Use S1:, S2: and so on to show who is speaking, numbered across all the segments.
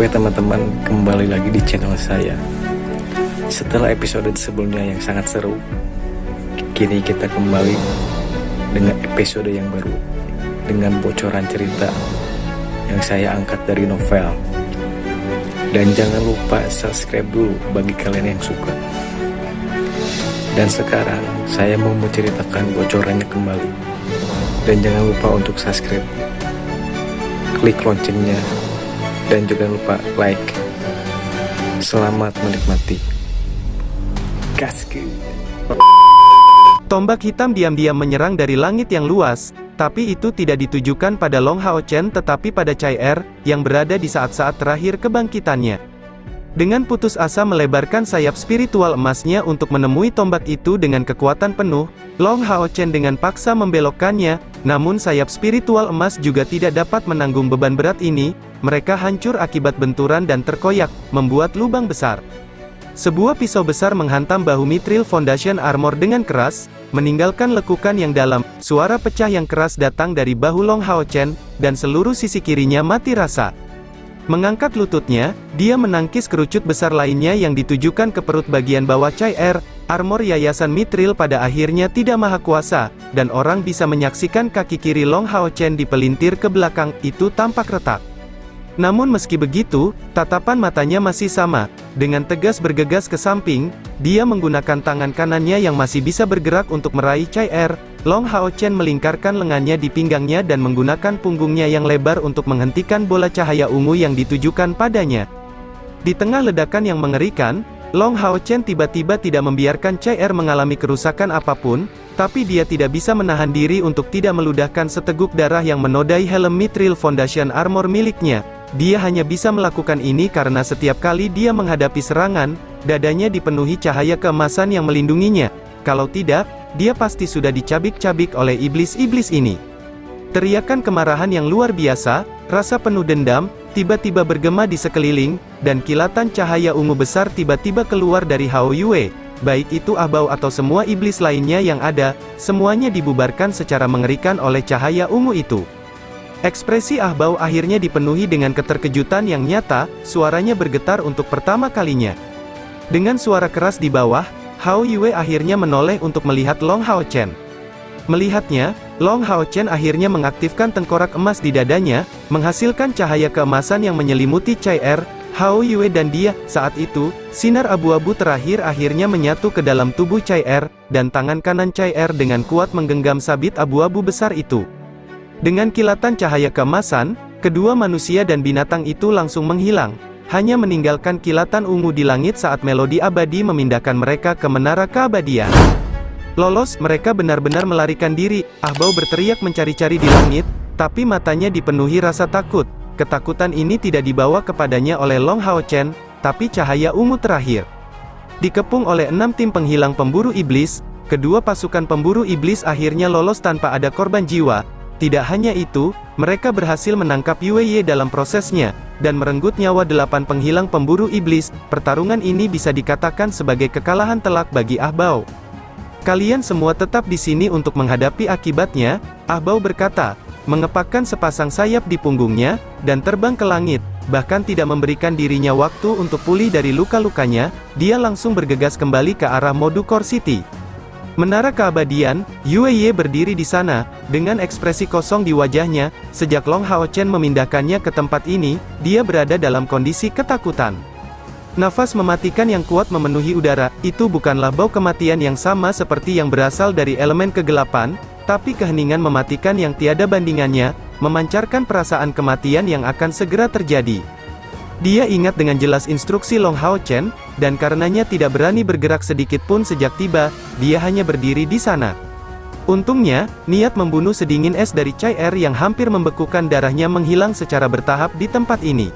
S1: Oke teman-teman, kembali lagi di channel saya. Setelah episode sebelumnya yang sangat seru, kini kita kembali dengan episode yang baru, dengan bocoran cerita yang saya angkat dari novel. Dan jangan lupa subscribe dulu bagi kalian yang suka. Dan sekarang saya mau menceritakan bocorannya kembali. Dan jangan lupa untuk subscribe, klik loncengnya, dan jangan lupa like. Selamat menikmati. Gasku.
S2: Tombak hitam diam-diam menyerang dari langit yang luas, tapi itu tidak ditujukan pada Long Hao Chen tetapi pada Chai Er, yang berada di saat-saat terakhir kebangkitannya. Dengan putus asa melebarkan sayap spiritual emasnya untuk menemui tombak itu dengan kekuatan penuh, Long Hao Chen dengan paksa membelokkannya, namun sayap spiritual emas juga tidak dapat menanggung beban berat ini, mereka hancur akibat benturan dan terkoyak, membuat lubang besar. Sebuah pisau besar menghantam bahu Mithril Foundation Armor dengan keras, meninggalkan lekukan yang dalam. Suara pecah yang keras datang dari bahu Long Hao Chen, dan seluruh sisi kirinya mati rasa. Mengangkat lututnya, dia menangkis kerucut besar lainnya yang ditujukan ke perut bagian bawah Chai Er. Armor Yayasan Mithril pada akhirnya tidak maha kuasa, dan orang bisa menyaksikan kaki kiri Long Hao Chen dipelintir ke belakang, itu tampak retak. Namun meski begitu, tatapan matanya masih sama. Dengan tegas bergegas ke samping, dia menggunakan tangan kanannya yang masih bisa bergerak untuk meraih Chai Er. Long Hao Chen melingkarkan lengannya di pinggangnya dan menggunakan punggungnya yang lebar untuk menghentikan bola cahaya ungu yang ditujukan padanya. Di tengah ledakan yang mengerikan, Long Hao Chen tiba-tiba tidak membiarkan Chai Er mengalami kerusakan apapun, tapi dia tidak bisa menahan diri untuk tidak meludahkan seteguk darah yang menodai helm Mithril Foundation Armor miliknya. Dia hanya bisa melakukan ini karena setiap kali dia menghadapi serangan, dadanya dipenuhi cahaya keemasan yang melindunginya. Kalau tidak, dia pasti sudah dicabik-cabik oleh iblis-iblis ini. Teriakan kemarahan yang luar biasa, rasa penuh dendam, tiba-tiba bergema di sekeliling, dan kilatan cahaya ungu besar tiba-tiba keluar dari Hao Yue. Baik itu Ahbao atau semua iblis lainnya yang ada, semuanya dibubarkan secara mengerikan oleh cahaya ungu itu. Ekspresi Ahbao akhirnya dipenuhi dengan keterkejutan yang nyata, suaranya bergetar untuk pertama kalinya. Dengan suara keras di bawah, Hao Yue akhirnya menoleh untuk melihat Long Hao Chen. Melihatnya, Long Hao Chen akhirnya mengaktifkan tengkorak emas di dadanya, menghasilkan cahaya keemasan yang menyelimuti Chai Er, Hao Yue dan dia. Saat itu, sinar abu-abu terakhir akhirnya menyatu ke dalam tubuh Chai Er, dan tangan kanan Chai Er dengan kuat menggenggam sabit abu-abu besar itu. Dengan kilatan cahaya keemasan, kedua manusia dan binatang itu langsung menghilang, hanya meninggalkan kilatan ungu di langit saat melodi abadi memindahkan mereka ke menara keabadian. Lolos, mereka benar-benar melarikan diri. Ahbao berteriak mencari-cari di langit, tapi matanya dipenuhi rasa takut. Ketakutan ini tidak dibawa kepadanya oleh Long Hao Chen, tapi cahaya ungu terakhir. Dikepung oleh 6 tim penghilang pemburu iblis, kedua pasukan pemburu iblis akhirnya lolos tanpa ada korban jiwa. Tidak hanya itu, mereka berhasil menangkap Yue Ye dalam prosesnya, dan merenggut nyawa 8 penghilang pemburu iblis. Pertarungan ini bisa dikatakan sebagai kekalahan telak bagi Ahbao. Kalian semua tetap di sini untuk menghadapi akibatnya, Ahbao berkata, mengepakkan sepasang sayap di punggungnya, dan terbang ke langit. Bahkan tidak memberikan dirinya waktu untuk pulih dari luka-lukanya, dia langsung bergegas kembali ke arah Modukor City. Menara keabadian, Yue Ye berdiri di sana, dengan ekspresi kosong di wajahnya. Sejak Long Hao Chen memindahkannya ke tempat ini, dia berada dalam kondisi ketakutan. Nafas mematikan yang kuat memenuhi udara. Itu bukanlah bau kematian yang sama seperti yang berasal dari elemen kegelapan, tapi keheningan mematikan yang tiada bandingannya, memancarkan perasaan kematian yang akan segera terjadi. Dia ingat dengan jelas instruksi Long Hao Chen, dan karenanya tidak berani bergerak sedikit pun sejak tiba, dia hanya berdiri di sana. Untungnya, niat membunuh sedingin es dari Chai Er yang hampir membekukan darahnya menghilang secara bertahap di tempat ini.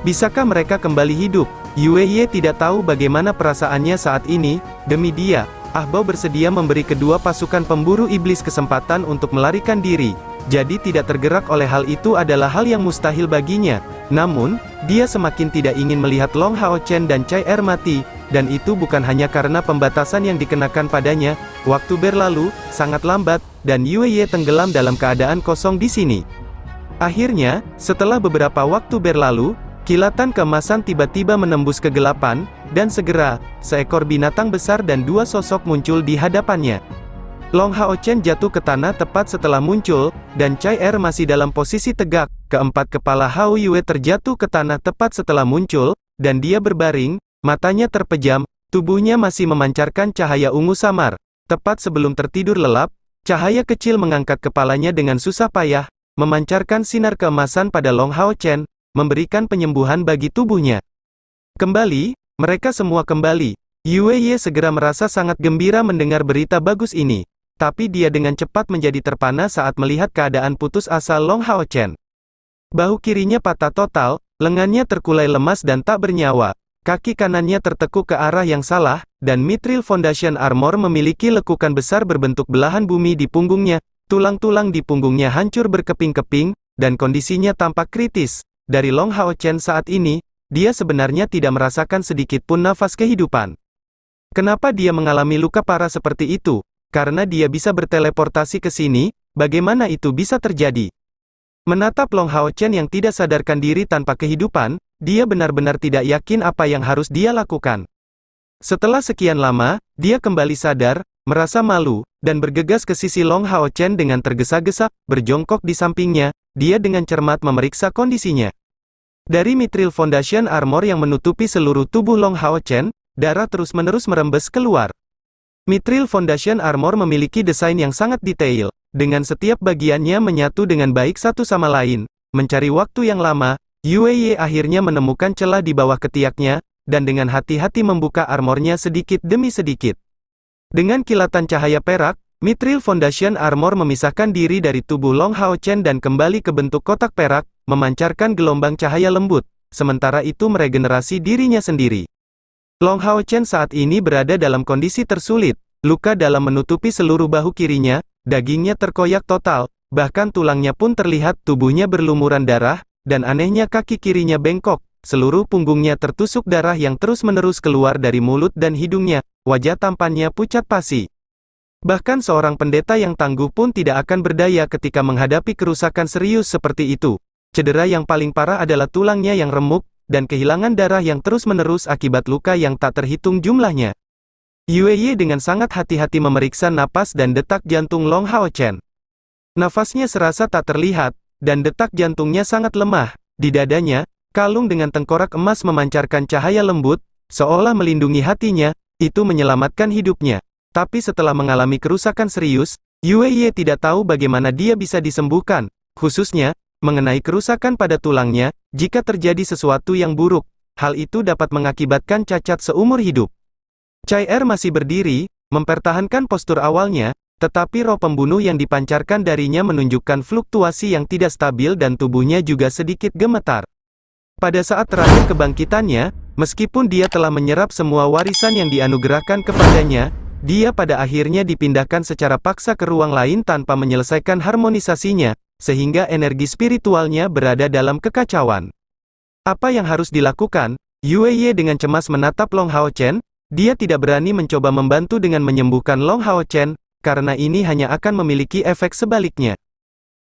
S2: Bisakah mereka kembali hidup? Yue Ye tidak tahu bagaimana perasaannya saat ini. Demi dia, Ahbao bersedia memberi kedua pasukan pemburu iblis kesempatan untuk melarikan diri. Jadi tidak tergerak oleh hal itu adalah hal yang mustahil baginya. Namun, dia semakin tidak ingin melihat Long Hao Chen dan Chai Er mati, dan itu bukan hanya karena pembatasan yang dikenakan padanya. Waktu berlalu, sangat lambat, dan Yue Ye tenggelam dalam keadaan kosong di sini. Akhirnya, setelah beberapa waktu berlalu, Kilatan keemasan tiba-tiba menembus kegelapan, dan segera, seekor binatang besar dan dua sosok muncul di hadapannya. Long Hao Chen jatuh ke tanah tepat setelah muncul, dan Chai Er masih dalam posisi tegak. Keempat kepala Hao Yue terjatuh ke tanah tepat setelah muncul, dan dia berbaring, matanya terpejam, tubuhnya masih memancarkan cahaya ungu samar. Tepat sebelum tertidur lelap, cahaya kecil mengangkat kepalanya dengan susah payah, memancarkan sinar keemasan pada Long Hao Chen, memberikan penyembuhan bagi tubuhnya. Kembali, mereka semua kembali. Yue Ye segera merasa sangat gembira mendengar berita bagus ini. Tapi dia dengan cepat menjadi terpana saat melihat keadaan putus asa Long Hao Chen. Bahu kirinya patah total, lengannya terkulai lemas dan tak bernyawa. Kaki kanannya tertekuk ke arah yang salah, dan Mithril Foundation Armor memiliki lekukan besar berbentuk belahan bumi di punggungnya. Tulang-tulang di punggungnya hancur berkeping-keping, dan kondisinya tampak kritis. Dari Long Hao Chen saat ini, dia sebenarnya tidak merasakan sedikit pun nafas kehidupan. Kenapa dia mengalami luka parah seperti itu? Karena dia bisa berteleportasi ke sini, bagaimana itu bisa terjadi? Menatap Long Hao Chen yang tidak sadarkan diri tanpa kehidupan, dia benar-benar tidak yakin apa yang harus dia lakukan. Setelah sekian lama, dia kembali sadar, merasa malu, dan bergegas ke sisi Long Hao Chen dengan tergesa-gesa, berjongkok di sampingnya, dia dengan cermat memeriksa kondisinya. Dari Mithril Foundation Armor yang menutupi seluruh tubuh Long Hao Chen, darah terus-menerus merembes keluar. Mithril Foundation Armor memiliki desain yang sangat detail, dengan setiap bagiannya menyatu dengan baik satu sama lain. Mencari waktu yang lama, Yue Ye akhirnya menemukan celah di bawah ketiaknya, dan dengan hati-hati membuka armornya sedikit demi sedikit. Dengan kilatan cahaya perak, Mithril Foundation Armor memisahkan diri dari tubuh Long Hao Chen dan kembali ke bentuk kotak perak, memancarkan gelombang cahaya lembut, sementara itu meregenerasi dirinya sendiri. Long Hao Chen saat ini berada dalam kondisi tersulit, luka dalam menutupi seluruh bahu kirinya, dagingnya terkoyak total, bahkan tulangnya pun terlihat, tubuhnya berlumuran darah, dan anehnya kaki kirinya bengkok, seluruh punggungnya tertusuk darah yang terus-menerus keluar dari mulut dan hidungnya, wajah tampannya pucat pasi. Bahkan seorang pendeta yang tangguh pun tidak akan berdaya ketika menghadapi kerusakan serius seperti itu. Cedera yang paling parah adalah tulangnya yang remuk, dan kehilangan darah yang terus-menerus akibat luka yang tak terhitung jumlahnya. Yue Ye dengan sangat hati-hati memeriksa napas dan detak jantung Long Hao Chen. Nafasnya serasa tak terlihat, dan detak jantungnya sangat lemah. Di dadanya, kalung dengan tengkorak emas memancarkan cahaya lembut, seolah melindungi hatinya, itu menyelamatkan hidupnya. Tapi setelah mengalami kerusakan serius, Yue Ye tidak tahu bagaimana dia bisa disembuhkan, khususnya, mengenai kerusakan pada tulangnya. Jika terjadi sesuatu yang buruk, hal itu dapat mengakibatkan cacat seumur hidup. Chai Er masih berdiri, mempertahankan postur awalnya, tetapi roh pembunuh yang dipancarkan darinya menunjukkan fluktuasi yang tidak stabil dan tubuhnya juga sedikit gemetar. Pada saat terakhir kebangkitannya, meskipun dia telah menyerap semua warisan yang dianugerahkan kepadanya, dia pada akhirnya dipindahkan secara paksa ke ruang lain tanpa menyelesaikan harmonisasinya, sehingga energi spiritualnya berada dalam kekacauan. Apa yang harus dilakukan? Yue Ye dengan cemas menatap Long Hao Chen. Dia tidak berani mencoba membantu dengan menyembuhkan Long Hao Chen, karena ini hanya akan memiliki efek sebaliknya.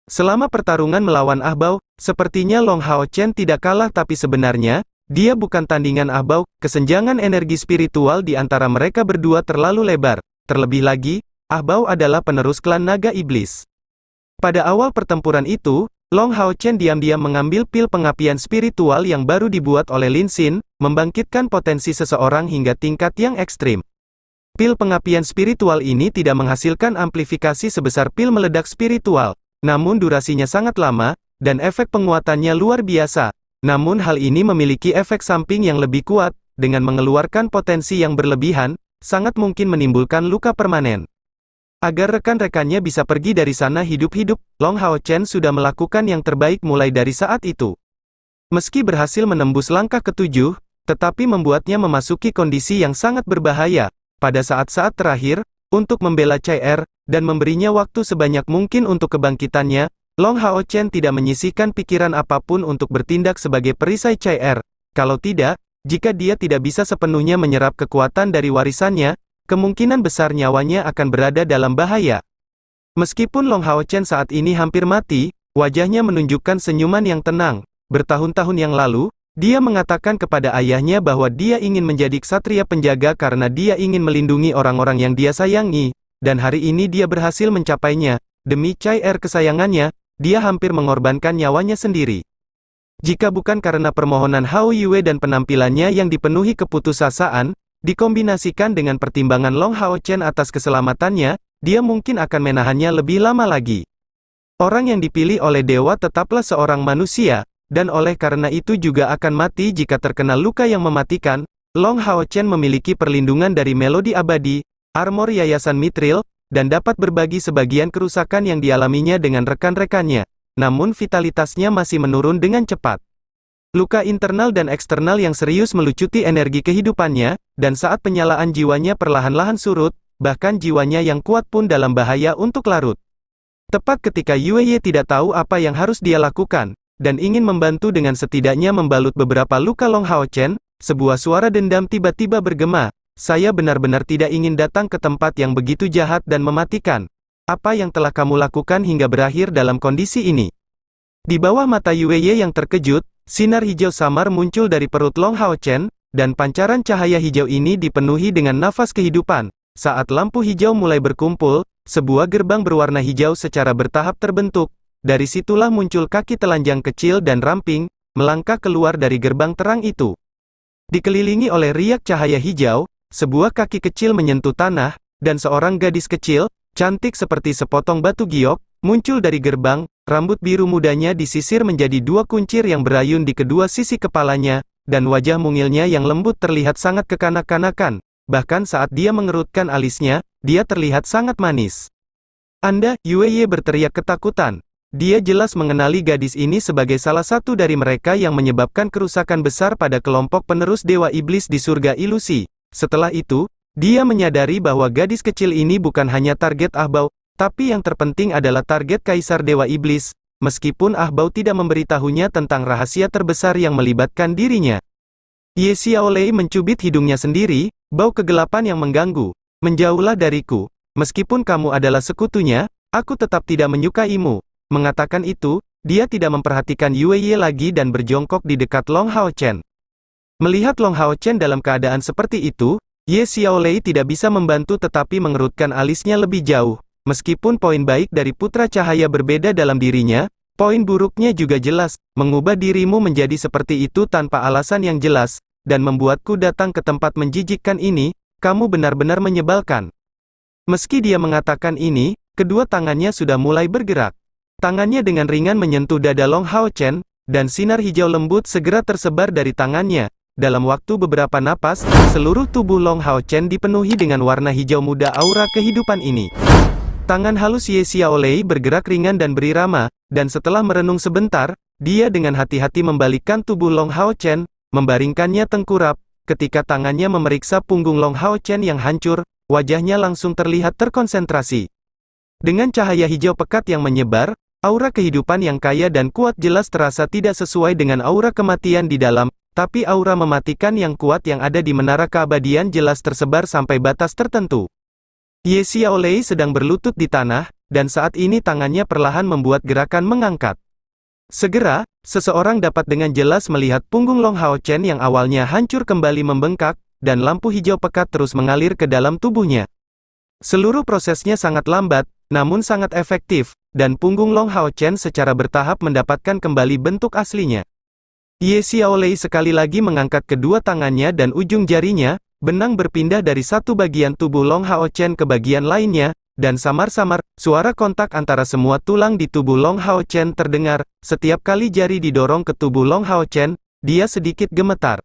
S2: Selama pertarungan melawan Ahbao, sepertinya Long Hao Chen tidak kalah, tapi sebenarnya, dia bukan tandingan Ahbao. Kesenjangan energi spiritual di antara mereka berdua terlalu lebar. Terlebih lagi, Ahbao adalah penerus klan naga iblis. Pada awal pertempuran itu, Long Hao Chen diam-diam mengambil pil pengapian spiritual yang baru dibuat oleh Lin Xin, membangkitkan potensi seseorang hingga tingkat yang ekstrim. Pil pengapian spiritual ini tidak menghasilkan amplifikasi sebesar pil meledak spiritual, namun durasinya sangat lama, dan efek penguatannya luar biasa. Namun hal ini memiliki efek samping yang lebih kuat, dengan mengeluarkan potensi yang berlebihan, sangat mungkin menimbulkan luka permanen. Agar rekan-rekannya bisa pergi dari sana hidup-hidup, Long Hao Chen sudah melakukan yang terbaik mulai dari saat itu. Meski berhasil menembus langkah ketujuh, tetapi membuatnya memasuki kondisi yang sangat berbahaya, pada saat-saat terakhir, untuk membela Chai Er, dan memberinya waktu sebanyak mungkin untuk kebangkitannya, Long Hao Chen tidak menyisihkan pikiran apapun untuk bertindak sebagai perisai Chai Er. Kalau tidak, jika dia tidak bisa sepenuhnya menyerap kekuatan dari warisannya, kemungkinan besar nyawanya akan berada dalam bahaya. Meskipun Long Hao Chen saat ini hampir mati, wajahnya menunjukkan senyuman yang tenang. Bertahun-tahun yang lalu, Dia mengatakan kepada ayahnya bahwa dia ingin menjadi ksatria penjaga karena dia ingin melindungi orang-orang yang dia sayangi, dan hari ini dia berhasil mencapainya. Demi Chai-Er kesayangannya, dia hampir mengorbankan nyawanya sendiri. Jika bukan karena permohonan Hao Yue dan penampilannya yang dipenuhi keputusasaan, dikombinasikan dengan pertimbangan Long Hao Chen atas keselamatannya, dia mungkin akan menahannya lebih lama lagi. Orang yang dipilih oleh dewa tetaplah seorang manusia, dan oleh karena itu juga akan mati jika terkena luka yang mematikan. Long Hao Chen memiliki perlindungan dari melodi abadi, armor Yayasan Mithril, dan dapat berbagi sebagian kerusakan yang dialaminya dengan rekan-rekannya. Namun vitalitasnya masih menurun dengan cepat. Luka internal dan eksternal yang serius melucuti energi kehidupannya, dan saat penyalaan jiwanya perlahan-lahan surut, bahkan jiwanya yang kuat pun dalam bahaya untuk larut. Tepat ketika Yue Ye tidak tahu apa yang harus dia lakukan, dan ingin membantu dengan setidaknya membalut beberapa luka Long Hao Chen, sebuah suara dendam tiba-tiba bergema, "Saya benar-benar tidak ingin datang ke tempat yang begitu jahat dan mematikan. Apa yang telah kamu lakukan hingga berakhir dalam kondisi ini?" Di bawah mata Yue Ye yang terkejut, sinar hijau samar muncul dari perut Long Hao Chen, dan pancaran cahaya hijau ini dipenuhi dengan nafas kehidupan. Saat lampu hijau mulai berkumpul, sebuah gerbang berwarna hijau secara bertahap terbentuk. Dari situlah muncul kaki telanjang kecil dan ramping, melangkah keluar dari gerbang terang itu. Dikelilingi oleh riak cahaya hijau, sebuah kaki kecil menyentuh tanah, dan seorang gadis kecil, cantik seperti sepotong batu giok, muncul dari gerbang. Rambut biru mudanya disisir menjadi dua kuncir yang berayun di kedua sisi kepalanya, dan wajah mungilnya yang lembut terlihat sangat kekanak-kanakan. Bahkan saat dia mengerutkan alisnya, dia terlihat sangat manis. "Anda?" Yue Ye berteriak ketakutan. Dia jelas mengenali gadis ini sebagai salah satu dari mereka yang menyebabkan kerusakan besar pada kelompok penerus Dewa Iblis di surga ilusi. Setelah itu, dia menyadari bahwa gadis kecil ini bukan hanya target Ahbao, tapi yang terpenting adalah target Kaisar Dewa Iblis, meskipun Ahbao tidak memberitahunya tentang rahasia terbesar yang melibatkan dirinya. Ye Xiaolei mencubit hidungnya sendiri, bau kegelapan yang mengganggu. "Menjauhlah dariku. Meskipun kamu adalah sekutunya, aku tetap tidak menyukaimu." Mengatakan itu, dia tidak memperhatikan Yue Ye lagi dan berjongkok di dekat Long Hao Chen. Melihat Long Hao Chen dalam keadaan seperti itu, Ye Xiaolei tidak bisa membantu tetapi mengerutkan alisnya lebih jauh. Meskipun poin baik dari Putra Cahaya berbeda dalam dirinya, poin buruknya juga jelas. "Mengubah dirimu menjadi seperti itu tanpa alasan yang jelas, dan membuatku datang ke tempat menjijikkan ini, kamu benar-benar menyebalkan." Meski dia mengatakan ini, kedua tangannya sudah mulai bergerak. Tangannya dengan ringan menyentuh dada Long Hao Chen, dan sinar hijau lembut segera tersebar dari tangannya. Dalam waktu beberapa napas, seluruh tubuh Long Hao Chen dipenuhi dengan warna hijau muda aura kehidupan ini. Tangan halus Ye Xiaolei bergerak ringan dan berirama, dan setelah merenung sebentar, dia dengan hati-hati membalikkan tubuh Long Hao Chen, membaringkannya tengkurap. Ketika tangannya memeriksa punggung Long Hao Chen yang hancur, wajahnya langsung terlihat terkonsentrasi. Dengan cahaya hijau pekat yang menyebar, aura kehidupan yang kaya dan kuat jelas terasa tidak sesuai dengan aura kematian di dalam, tapi aura mematikan yang kuat yang ada di menara keabadian jelas tersebar sampai batas tertentu. Ye Xiaolei sedang berlutut di tanah, dan saat ini tangannya perlahan membuat gerakan mengangkat. Segera, seseorang dapat dengan jelas melihat punggung Long Hao Chen yang awalnya hancur kembali membengkak, dan lampu hijau pekat terus mengalir ke dalam tubuhnya. Seluruh prosesnya sangat lambat, namun sangat efektif, dan punggung Long Hao Chen secara bertahap mendapatkan kembali bentuk aslinya. Ye Xiaolei sekali lagi mengangkat kedua tangannya dan ujung jarinya, benang berpindah dari satu bagian tubuh Long Hao Chen ke bagian lainnya, dan samar-samar, suara kontak antara semua tulang di tubuh Long Hao Chen terdengar. Setiap kali jari didorong ke tubuh Long Hao Chen, dia sedikit gemetar.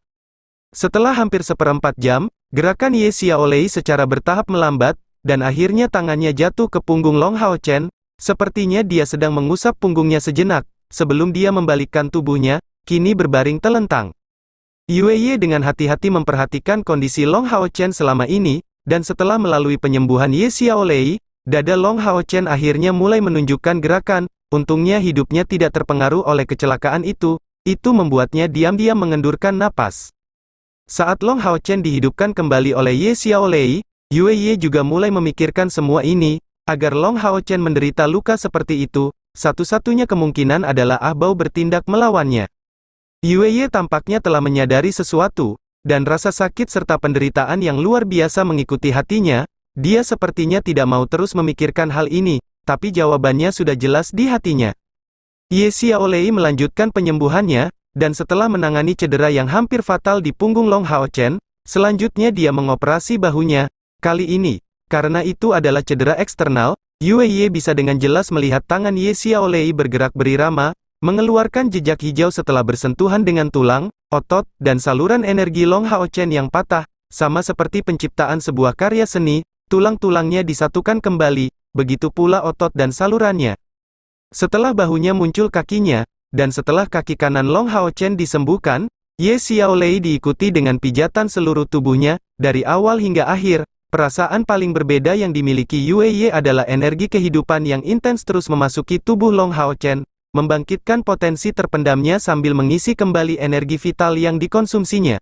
S2: Setelah hampir seperempat jam, gerakan Ye Xiaolei secara bertahap melambat, dan akhirnya tangannya jatuh ke punggung Long Hao Chen. Sepertinya dia sedang mengusap punggungnya sejenak, sebelum dia membalikkan tubuhnya, kini berbaring telentang. Yue Ye dengan hati-hati memperhatikan kondisi Long Hao Chen selama ini, dan setelah melalui penyembuhan Ye Xiaolei, dada Long Hao Chen akhirnya mulai menunjukkan gerakan. Untungnya hidupnya tidak terpengaruh oleh kecelakaan itu membuatnya diam-diam mengendurkan napas. Saat Long Hao Chen dihidupkan kembali oleh Ye Xiaolei, Yue Ye juga mulai memikirkan semua ini. Agar Long Hao Chen menderita luka seperti itu, satu-satunya kemungkinan adalah Ahbao bertindak melawannya. Yue tampaknya telah menyadari sesuatu, dan rasa sakit serta penderitaan yang luar biasa mengikuti hatinya. Dia sepertinya tidak mau terus memikirkan hal ini, tapi jawabannya sudah jelas di hatinya. Ye Xiaolei melanjutkan penyembuhannya, dan setelah menangani cedera yang hampir fatal di punggung Long Hao Chen, selanjutnya dia mengoperasi bahunya. Kali ini, karena itu adalah cedera eksternal, Yue bisa dengan jelas melihat tangan Ye Xiaolei bergerak berirama, mengeluarkan jejak hijau setelah bersentuhan dengan tulang, otot, dan saluran energi Long Hao Chen yang patah, sama seperti penciptaan sebuah karya seni, tulang-tulangnya disatukan kembali, begitu pula otot dan salurannya. Setelah bahunya muncul kakinya, dan setelah kaki kanan Long Hao Chen disembuhkan, Ye Xiaolei diikuti dengan pijatan seluruh tubuhnya, dari awal hingga akhir. Perasaan paling berbeda yang dimiliki Yue adalah energi kehidupan yang intens terus memasuki tubuh Long Hao Chen, membangkitkan potensi terpendamnya sambil mengisi kembali energi vital yang dikonsumsinya.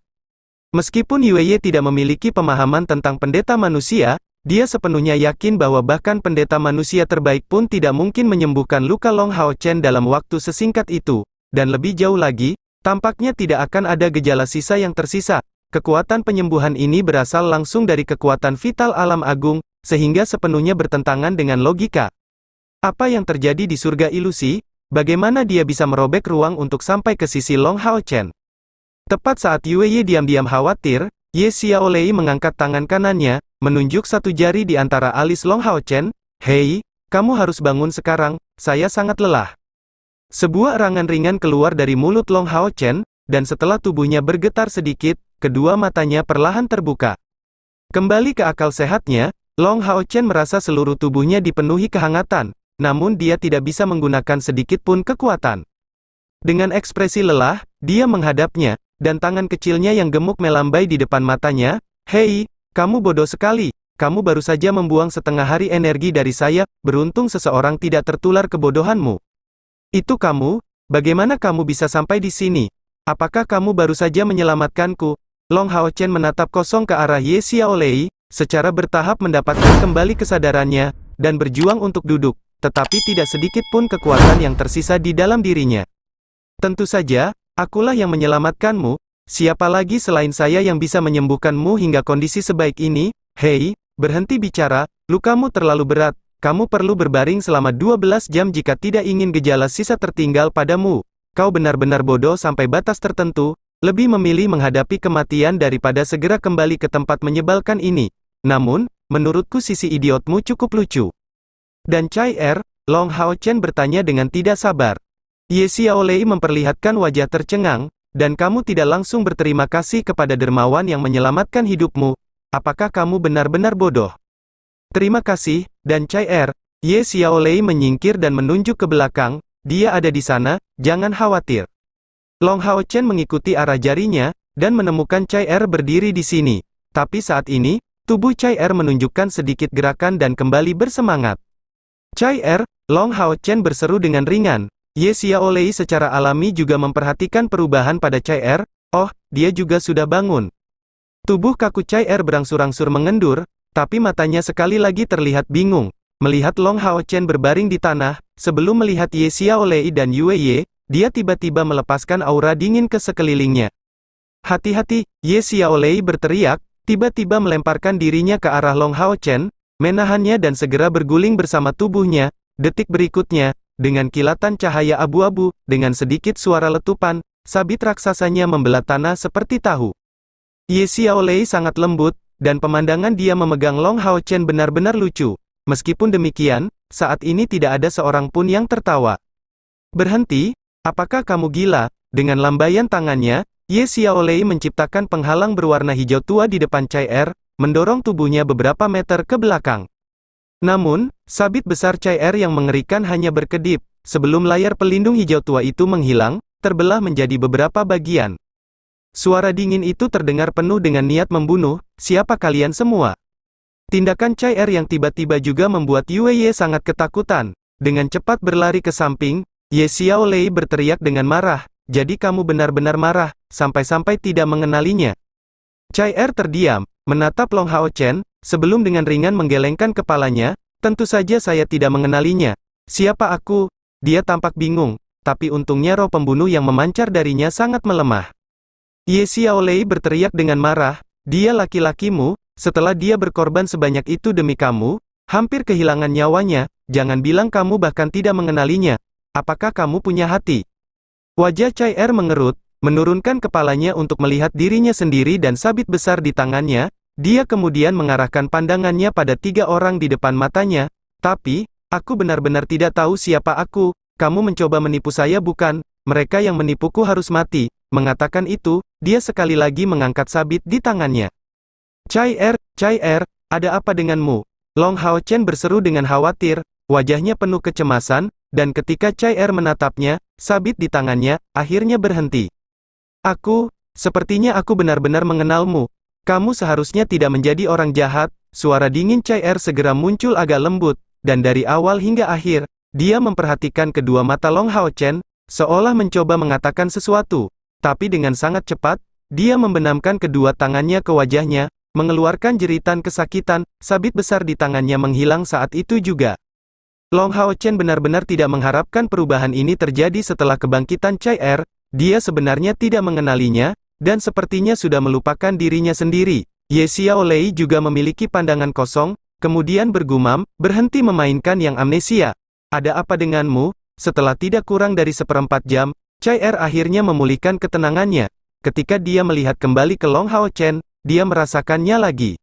S2: Meskipun Yue tidak memiliki pemahaman tentang pendeta manusia, dia sepenuhnya yakin bahwa bahkan pendeta manusia terbaik pun tidak mungkin menyembuhkan luka Long Hao Chen dalam waktu sesingkat itu, dan lebih jauh lagi, tampaknya tidak akan ada gejala sisa yang tersisa. Kekuatan penyembuhan ini berasal langsung dari kekuatan vital alam agung, sehingga sepenuhnya bertentangan dengan logika. Apa yang terjadi di surga ilusi? Bagaimana dia bisa merobek ruang untuk sampai ke sisi Long Hao Chen? Tepat saat Yue diam-diam khawatir, Ye Xiaolei mengangkat tangan kanannya, menunjuk satu jari di antara alis Long Hao Chen. "Hei, kamu harus bangun sekarang, saya sangat lelah." Sebuah erangan ringan keluar dari mulut Long Hao Chen, dan setelah tubuhnya bergetar sedikit, kedua matanya perlahan terbuka. Kembali ke akal sehatnya, Long Hao Chen merasa seluruh tubuhnya dipenuhi kehangatan, namun dia tidak bisa menggunakan sedikit pun kekuatan. Dengan ekspresi lelah, dia menghadapnya, dan tangan kecilnya yang gemuk melambai di depan matanya. "Hei, kamu bodoh sekali, kamu baru saja membuang setengah hari energi dari saya, beruntung seseorang tidak tertular kebodohanmu. Itu kamu, bagaimana kamu bisa sampai di sini? Apakah kamu baru saja menyelamatkanku?" Long Hao Chen menatap kosong ke arah Ye Xiaolei, secara bertahap mendapatkan kembali kesadarannya, dan berjuang untuk duduk, tetapi tidak sedikit pun kekuatan yang tersisa di dalam dirinya. "Tentu saja, akulah yang menyelamatkanmu, siapa lagi selain saya yang bisa menyembuhkanmu hingga kondisi sebaik ini? Hei, berhenti bicara, lukamu terlalu berat, kamu perlu berbaring selama 12 jam jika tidak ingin gejala sisa tertinggal padamu. Kau benar-benar bodoh sampai batas tertentu, lebih memilih menghadapi kematian daripada segera kembali ke tempat menyebalkan ini. Namun, menurutku sisi idiotmu cukup lucu." "Dan Chai Er?" Long Hao Chen bertanya dengan tidak sabar. Ye Xiaolei memperlihatkan wajah tercengang, "Dan kamu tidak langsung berterima kasih kepada dermawan yang menyelamatkan hidupmu. Apakah kamu benar-benar bodoh?" "Terima kasih, Dan Chai Er." Ye Xiaolei menyingkir dan menunjuk ke belakang. "Dia ada di sana, jangan khawatir." Long Hao Chen mengikuti arah jarinya, dan menemukan Chai Er berdiri di sini. Tapi saat ini, tubuh Chai Er menunjukkan sedikit gerakan dan kembali bersemangat. "Chai Er," Long Hao Chen berseru dengan ringan. Ye Xiaolei secara alami juga memperhatikan perubahan pada Chai Er. Oh, dia juga sudah bangun. Tubuh kaku Chai Er berangsur-angsur mengendur, tapi matanya sekali lagi terlihat bingung. Melihat Long Hao Chen berbaring di tanah, sebelum melihat Ye Xiaolei dan Yue, dia tiba-tiba melepaskan aura dingin ke sekelilingnya. "Hati-hati!" Ye Xiaolei berteriak, tiba-tiba melemparkan dirinya ke arah Long Hao Chen, menahannya dan segera berguling bersama tubuhnya. Detik berikutnya, dengan kilatan cahaya abu-abu, dengan sedikit suara letupan, sabit raksasanya membelah tanah seperti tahu. Ye Xiaolei sangat lembut, dan pemandangan dia memegang Long Hao Chen benar-benar lucu. Meskipun demikian, saat ini tidak ada seorang pun yang tertawa. "Berhenti, apakah kamu gila?" Dengan lambaian tangannya, Ye Xiaolei menciptakan penghalang berwarna hijau tua di depan Chai Er, mendorong tubuhnya beberapa meter ke belakang. Namun, sabit besar Chai Er yang mengerikan hanya berkedip, sebelum layar pelindung hijau tua itu menghilang, terbelah menjadi beberapa bagian. Suara dingin itu terdengar penuh dengan niat membunuh. "Siapa kalian semua?" Tindakan Chai Er yang tiba-tiba juga membuat Yue sangat ketakutan. Dengan cepat berlari ke samping, Ye Xiaolei berteriak dengan marah, "Jadi kamu benar-benar marah, sampai-sampai tidak mengenalinya?" Chai Er terdiam, menatap Long Hao Chen, sebelum dengan ringan menggelengkan kepalanya. "Tentu saja saya tidak mengenalinya. Siapa aku?" Dia tampak bingung, tapi untungnya roh pembunuh yang memancar darinya sangat melemah. Ye Xiaolei berteriak dengan marah, "Dia laki-lakimu, setelah dia berkorban sebanyak itu demi kamu, hampir kehilangan nyawanya, jangan bilang kamu bahkan tidak mengenalinya. Apakah kamu punya hati?" Wajah Chai Er mengerut, menurunkan kepalanya untuk melihat dirinya sendiri dan sabit besar di tangannya. Dia kemudian mengarahkan pandangannya pada 3 orang di depan matanya. "Tapi, aku benar-benar tidak tahu siapa aku. Kamu mencoba menipu saya bukan? Mereka yang menipuku harus mati." Mengatakan itu, dia sekali lagi mengangkat sabit di tangannya. Chai Er, ada apa denganmu?" Long Hao Chen berseru dengan khawatir, wajahnya penuh kecemasan, dan ketika Chai Er menatapnya, sabit di tangannya, akhirnya berhenti. Sepertinya aku benar-benar mengenalmu. Kamu seharusnya tidak menjadi orang jahat." Suara dingin Chai Er segera muncul agak lembut, dan dari awal hingga akhir, dia memperhatikan kedua mata Long Hao Chen, seolah mencoba mengatakan sesuatu. Tapi dengan sangat cepat, dia membenamkan kedua tangannya ke wajahnya, mengeluarkan jeritan kesakitan, sabit besar di tangannya menghilang saat itu juga. Long Hao Chen benar-benar tidak mengharapkan perubahan ini terjadi setelah kebangkitan Chai Er. Dia sebenarnya tidak mengenalinya, dan sepertinya sudah melupakan dirinya sendiri. Ye Xiaolei juga memiliki pandangan kosong, kemudian bergumam, "Berhenti memainkan yang amnesia. Ada apa denganmu?" Setelah tidak kurang dari 1/4 jam, Chai Er akhirnya memulihkan ketenangannya. Ketika dia melihat kembali ke Long Hao Chen, dia merasakannya lagi.